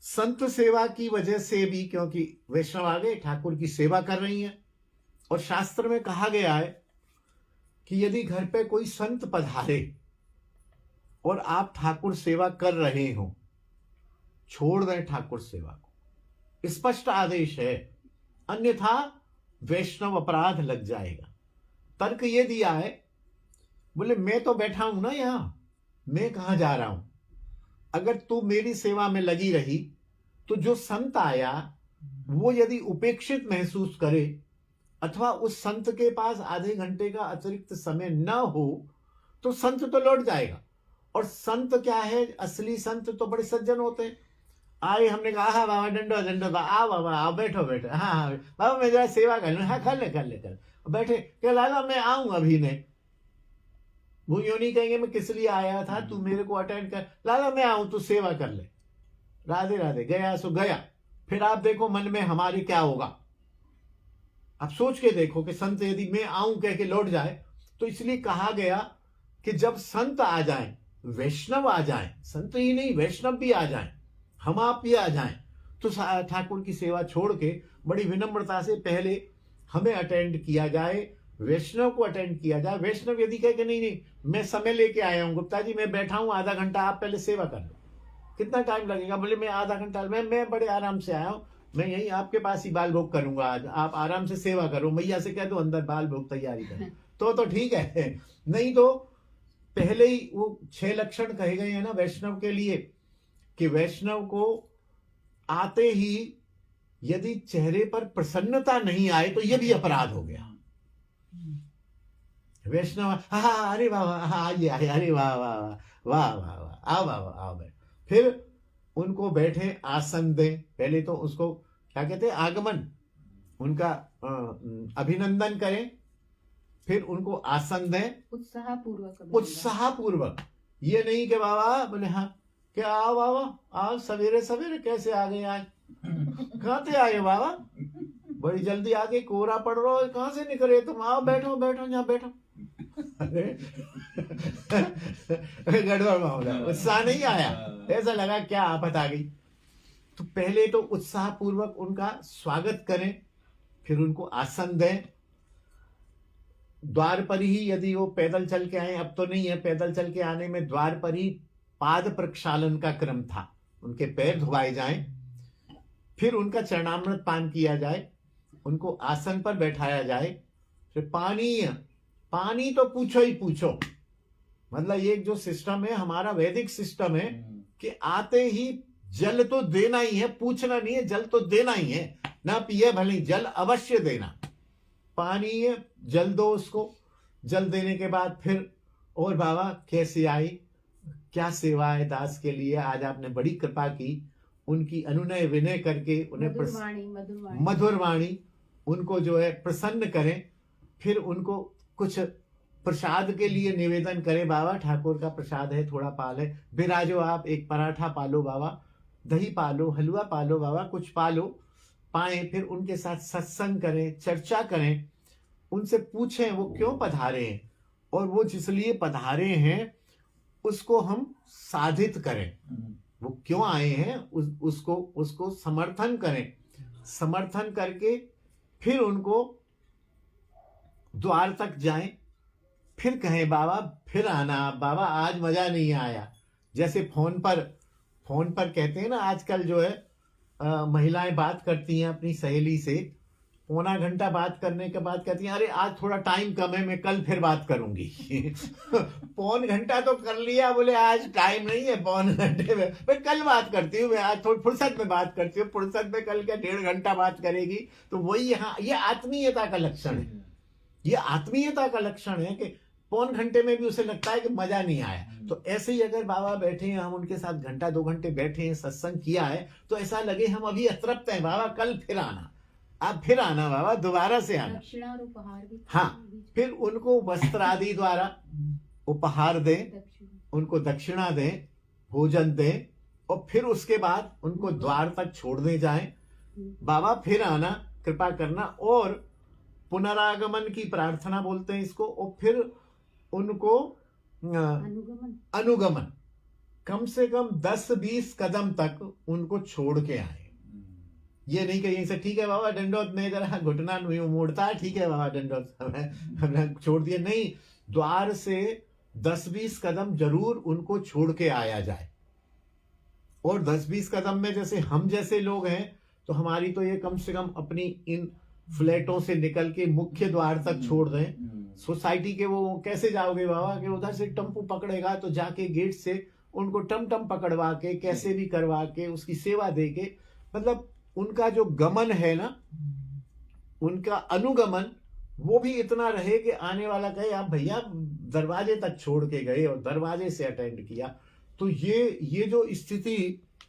संत सेवा की वजह से भी, क्योंकि वैष्णव आ गए ठाकुर की सेवा कर रही हैं, और शास्त्र में कहा गया है कि यदि घर पे कोई संत पधारे और आप ठाकुर सेवा कर रहे हो, छोड़ दें ठाकुर सेवा को, स्पष्ट आदेश है, अन्यथा वैष्णव अपराध लग जाएगा। तर्क ये दिया है, बोले मैं तो बैठा हूं ना यहां, मैं कहां जा रहा हूं, अगर तू मेरी सेवा में लगी रही तो जो संत आया वो यदि उपेक्षित महसूस करे अथवा उस संत के पास आधे घंटे का अतिरिक्त समय न हो तो संत तो लौट जाएगा। और संत क्या है, असली संत तो बड़े सज्जन होते हैं। आए, हमने कहा हाँ बाबा डंडो डंडो, आओ बाबा आओ, बैठो बैठो, हाँ हाँ बाबा मैं जरा सेवा कर लूँ, हाँ कर ले कर ले कर बैठे, क्या लाला मैं आऊं अभी नहीं, वो यूं नहीं कहेंगे मैं किस लिए आया था, तू मेरे को अटेंड कर, लाला मैं आऊं तू सेवा कर ले, राधे राधे, गया सो गया। फिर आप देखो मन में हमारे क्या होगा, आप सोच के देखो कि संत यदि मैं आऊं कह के लौट जाए। तो इसलिए कहा गया कि जब संत आ जाएं, वैष्णव आ जाएं, संत ही नहीं वैष्णव भी आ जाएं, हम आप भी आ जाएं, तो ठाकुर की सेवा छोड़ के बड़ी विनम्रता से पहले हमें अटेंड किया जाए, वैष्णव को अटेंड किया जाए। वैष्णव यदि कहे कि नहीं नहीं मैं समय लेके आया हूं गुप्ता जी, मैं बैठा हूं आधा घंटा, आप पहले सेवा कर लो, कितना टाइम लगेगा, बोले मैं आधा घंटा, मैं बड़े आराम से आया हूं, मैं यहीं आपके पास ही बाल भोग करूंगा, आज आप आराम से सेवा करो, मैया से कह दो अंदर बाल भोग तैयारी करो, तो ठीक है। नहीं तो पहले ही वो 6 लक्षण कहे गए हैं ना वैष्णव के लिए, कि वैष्णव को आते ही यदि चेहरे पर प्रसन्नता नहीं आए तो यह भी अपराध हो गया। वैष्णव हाँ अरे वाह हाँ आइए आइए, अरे वाह वाह वाह वाह वाह वाह, आओ बाबा आओ बैठ, फिर उनको बैठे आसन दें, पहले तो उसको क्या कहते हैं आगमन, उनका अभिनंदन करें, फिर उनको आसन दें उत्साह पूर्वक। ये नहीं कि बाबा बोले हाँ क्या आओ बाबा आज सवेरे सवेरे कैसे आ गए, आज कहाँ से आए बाबा, बड़ी जल्दी आ गई, कोहरा पड़ रहा है, कहाँ से निकले तुम, आओ बैठो बैठो यहाँ बैठो। गड़बड़ मामला, उत्साह नहीं आया, ऐसा लगा क्या आफत आ गई। तो पहले तो उत्साह पूर्वक उनका स्वागत करें, फिर उनको आसन दें। द्वार पर ही यदि वो पैदल चल के आए, अब तो नहीं है, पैदल चल के आने में द्वार पर ही पाद प्रक्षालन का क्रम था, उनके पैर धुआए जाएं, फिर उनका चरणामृत पान किया जाए, उनको आसन पर बैठाया जाए, फिर पानी तो पूछो ही पूछो, मतलब ये जो सिस्टम है हमारा वैदिक सिस्टम है कि आते ही जल तो देना ही है, पूछना नहीं है, जल तो देना ही है, ना पिए भले जल अवश्य देना, पानी है जल दो उसको, जल देने के बाद फिर और बाबा कैसे आई, क्या सेवा है दास के लिए, आज आपने बड़ी कृपा की, उनकी अनुनय विनय करके उन्हें मधुर वाणी उनको जो है प्रसन्न करें, फिर उनको कुछ प्रसाद के लिए निवेदन करें, बाबा ठाकुर का प्रसाद है, थोड़ा पाल है, बिराजो आप, एक पराठा पालो बाबा, दही पालो, हलवा पालो बाबा, कुछ पालो पाए, फिर उनके साथ सत्संग करें, चर्चा करें, उनसे पूछें वो क्यों पधारे हैं और वो जिस लिए पधारे हैं उसको हम साधित करें, वो क्यों आए हैं उसको समर्थन करें, समर्थन करके फिर उनको द्वार तक जाएं, फिर कहें बाबा फिर आना, बाबा आज मजा नहीं आया, जैसे फोन पर कहते हैं ना आजकल जो है महिलाएं बात करती हैं अपनी सहेली से, पौना घंटा बात करने के बाद कहती हैं अरे आज थोड़ा टाइम कम है, मैं कल फिर बात करूंगी। पौन घंटा तो कर लिया, बोले आज टाइम नहीं है पौन घंटे में, मैं कल बात करती हूँ, मैं आज थोड़ी फुर्सत में बात करती हूँ, फुर्सत में कल क्या 1.5 घंटा बात करेगी। तो वही यहाँ ये आत्मीयता का लक्षण है, ये आत्मीयता का लक्षण है कि पौन घंटे में भी उसे लगता है कि मजा नहीं आया। तो ऐसे ही अगर बाबा बैठे हैं, हम उनके साथ घंटा 2 घंटे बैठे हैं, सत्संग किया है, तो ऐसा लगे हम अभी अतृप्त हैं, बाबा कल फिर आना, आप फिर आना बाबा, दोबारा से आना। दक्षिणा और उपहार भी, हाँ, फिर उनको वस्त्र आदि द्वारा उपहार दें, उनको दक्षिणा दें, भोजन दें, और फिर उसके बाद उनको द्वार तक छोड़ने जाएं, बाबा फिर आना, कृपा करना, और पुनरागमन की प्रार्थना बोलते हैं इसको, और फिर उनको अनुगमन कम से कम 10-20 कदम तक उनको छोड़ के आए। ये नहीं कि यहीं से ठीक है बाबा दंडोत में जरा घुटना यूं मोड़ता है, ठीक है बाबा दंडोत हमने छोड़ दिया, नहीं, द्वार से 10-20 कदम जरूर उनको छोड़ के आया जाए। और 10-20 कदम में जैसे हम जैसे लोग हैं तो हमारी तो ये कम से कम अपनी इन फ्लैटों से निकल के मुख्य द्वार तक छोड़ दें। सोसाइटी के वो कैसे जाओगे बाबा कि उधर से टेम्पो पकड़ेगा तो जाके गेट से उनको टम टम पकड़वा के कैसे भी करवा के उसकी सेवा दे के, मतलब उनका जो गमन है ना, उनका अनुगमन वो भी इतना रहे कि आने वाला कहे आप भैया दरवाजे तक छोड़ के गए और दरवाजे से अटेंड किया। तो ये जो स्थिति